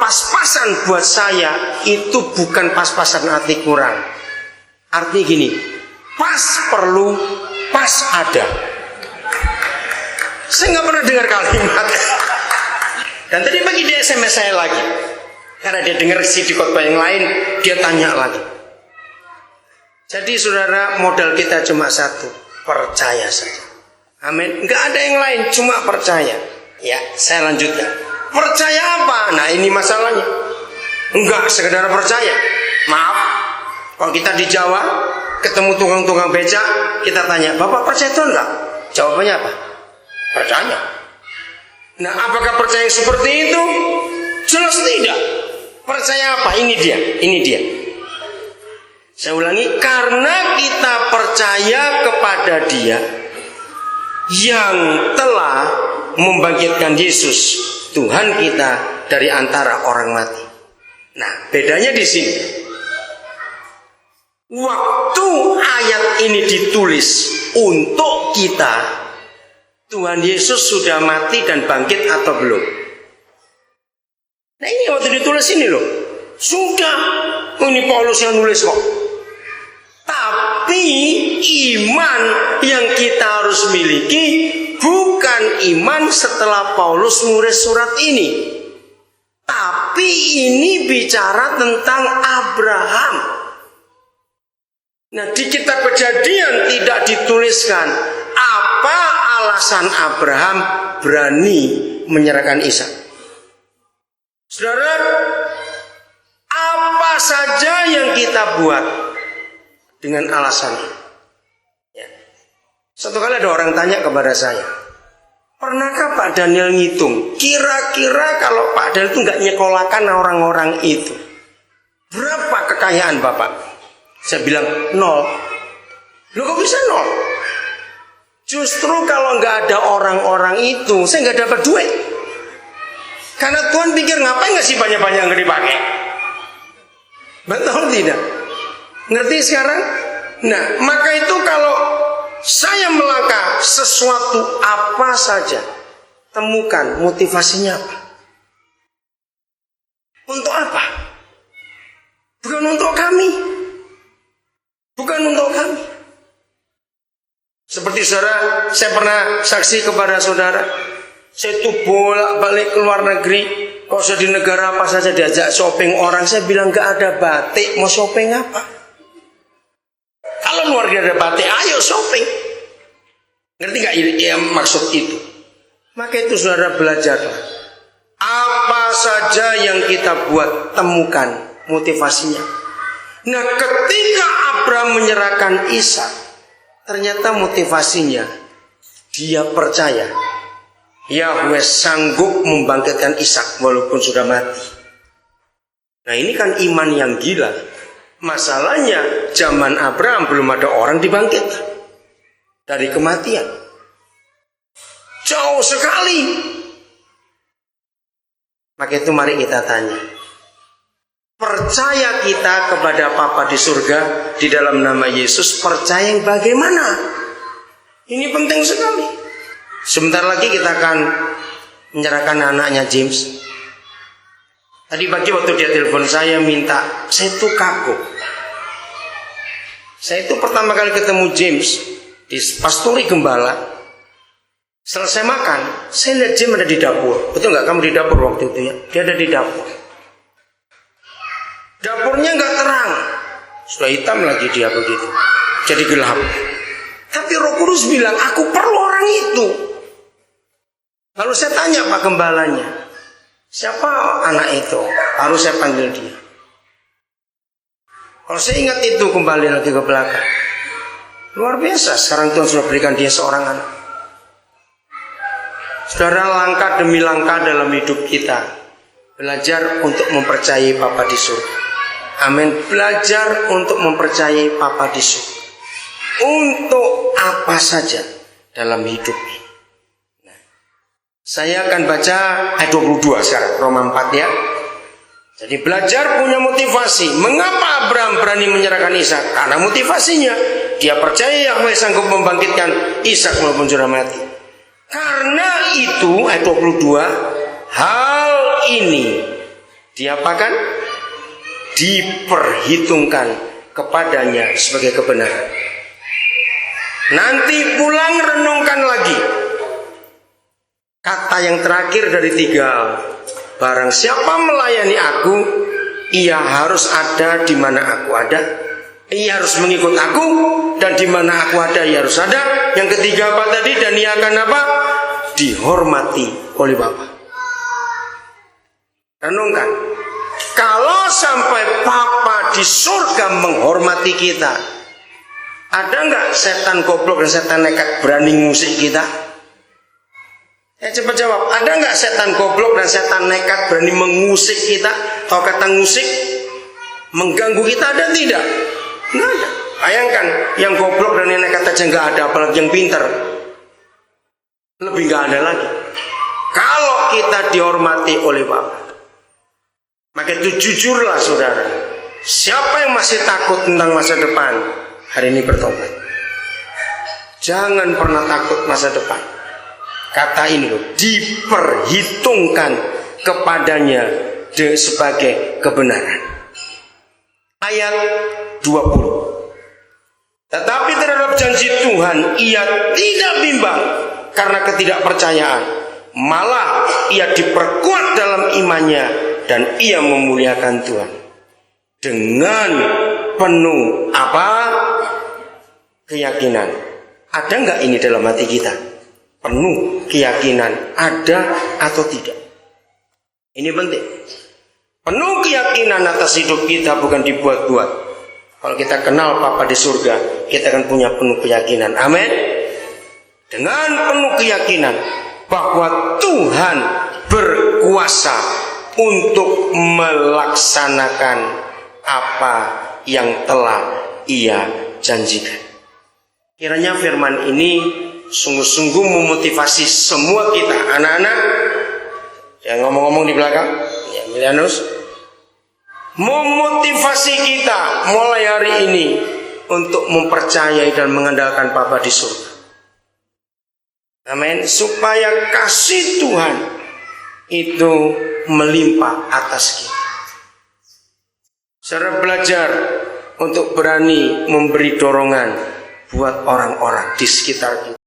pas-pasan buat saya itu bukan pas-pasan arti kurang. Artinya gini, pas perlu, pas ada. Saya nggak pernah dengar kalimat. Dan tadi pagi dia SMS saya lagi, karena dia dengar di khotbah yang lain, dia tanya lagi. Jadi saudara, modal kita cuma satu, percaya saja. Amin. Nggak ada yang lain, cuma percaya. Ya, saya lanjutkan. Percaya apa? Nah, ini masalahnya. Enggak sekedar percaya. Maaf, kalau kita di Jawa ketemu tukang-tukang becak, kita tanya, Bapak percaya Tuhan enggak? Jawabannya apa? Percaya. Nah, apakah percaya seperti itu? Jelas tidak. Percaya apa? Ini dia. Saya ulangi, karena kita percaya kepada Dia yang telah membangkitkan Yesus, Tuhan kita, dari antara orang mati. Nah, bedanya di sini. Waktu ayat ini ditulis untuk kita, Tuhan Yesus sudah mati dan bangkit atau belum? Nah, ini waktu ditulis ini loh. Sudah. Ini Paulus yang nulis kok. Tapi iman yang kita harus miliki bukan iman setelah Paulus nulis surat ini. Tapi ini bicara tentang Abraham. Nah, di kitab Kejadian tidak dituliskan apa alasan Abraham berani menyerahkan Ishak. Saudara, apa saja yang kita buat dengan alasan ya. Satu kali ada orang tanya kepada saya, pernahkah Pak Daniel ngitung kira-kira kalau Pak Daniel itu nggak nyekolahkan orang-orang itu, berapa kekayaan Bapak? Saya bilang 0. Loh, kok bisa 0? Justru kalau nggak ada orang-orang itu, saya nggak dapat duit. Karena Tuhan pikir ngapain ngasih banyak-banyak yang dipakai? Betul tidak? Ngerti sekarang? Nah, maka itu kalau saya melangkah sesuatu apa saja, temukan motivasinya apa. Untuk apa? Bukan untuk kami. Bukan untuk kami. Seperti saudara, saya pernah saksi kepada saudara, saya tuh bolak-balik ke luar negeri. Kalau saya di negara apa saja diajak shopping orang, saya bilang nggak ada batik, mau shopping apa? Kalau luar negeri ada batik, ayo shopping. Ngerti nggak ya maksud itu? Maka itu saudara belajarlah. Apa saja yang kita buat, temukan motivasinya. Nah, ketika Abraham menyerahkan Ishak, ternyata motivasinya dia percaya Yahweh sanggup membangkitkan Ishak walaupun sudah mati. Nah, ini kan iman yang gila. Masalahnya zaman Abraham belum ada orang dibangkitkan dari kematian. Jauh sekali. Maka itu mari kita tanya, percaya kita kepada Bapa di surga di dalam nama Yesus, percaya yang bagaimana? Ini penting sekali. Sebentar lagi kita akan menyerahkan anaknya James. Tadi pagi waktu dia telepon saya minta, saya tuh kagum. Saya itu pertama kali ketemu James di Pastori Gembala. Selesai makan, saya lihat James ada di dapur. Betul nggak kamu di dapur waktu itu ya? Dia ada di dapur. Dapurnya nggak terang, sudah hitam lagi dia begitu, jadi gelap. Tapi Roh Kudus bilang, aku perlu orang itu. Lalu saya tanya Pak Gembalanya, siapa anak itu? Harus saya panggil dia. Kalau saya ingat itu kembali lagi ke belakang, luar biasa. Sekarang Tuhan sudah berikan dia seorang anak. Saudara, langkah demi langkah dalam hidup kita, belajar untuk mempercayai Bapa di surga. Amin. Belajar untuk mempercayai Bapa di surga. Untuk apa saja dalam hidup ini. Nah, saya akan baca ayat 22 sekarang, Roma 4 ya. Jadi belajar punya motivasi. Mengapa Abraham berani menyerahkan Ishak? Karena motivasinya, dia percaya Yahweh sanggup membangkitkan Ishak walaupun sudah mati. Karena itu ayat 22, hal ini diapakan? Diperhitungkan kepadanya sebagai kebenaran. Nanti pulang renungkan lagi. Kata yang terakhir dari 3, barang siapa melayani aku, ia harus ada di mana aku ada. Ia harus mengikut aku, dan di mana aku ada ia harus ada. Yang ketiga apa tadi? Dan ia akan apa? Dihormati oleh Bapa. Renungkan. Kalau sampai Papa di surga menghormati kita, ada nggak setan goblok dan setan nekat berani ngusik kita? Cepat jawab. Ada nggak setan goblok dan setan nekat berani mengusik kita? Tahu kata ngusik? Mengganggu kita, ada tidak? Nggak ada. Bayangkan, yang goblok dan yang nekat aja nggak ada, apalagi yang pintar. Lebih nggak ada lagi. Kalau kita dihormati oleh Bapa, maka itu jujurlah saudara. Siapa yang masih takut tentang masa depan, hari ini bertobat. Jangan pernah takut masa depan. Kata ini loh, diperhitungkan kepadanya sebagai kebenaran. Ayat 20. Tetapi terhadap janji Tuhan ia tidak bimbang karena ketidakpercayaan. Malah ia diperkuat dalam imannya dan ia memuliakan Tuhan. Dengan penuh apa? Keyakinan. Ada nggak ini dalam hati kita? Penuh keyakinan ada atau tidak? Ini penting. Penuh keyakinan atas hidup kita, bukan dibuat-buat. Kalau kita kenal Papa di surga, kita akan punya penuh keyakinan. Amin. Dengan penuh keyakinan bahwa Tuhan berkuasa untuk melaksanakan apa yang telah Ia janjikan. Kiranya firman ini sungguh-sungguh memotivasi semua kita, anak-anak yang ngomong-ngomong di belakang, ya Milianus, memotivasi kita mulai hari ini untuk mempercayai dan mengandalkan Bapa di surga. Amin. Supaya kasih Tuhan itu melimpah atas kita. Saudara belajar untuk berani memberi dorongan buat orang-orang di sekitar kita.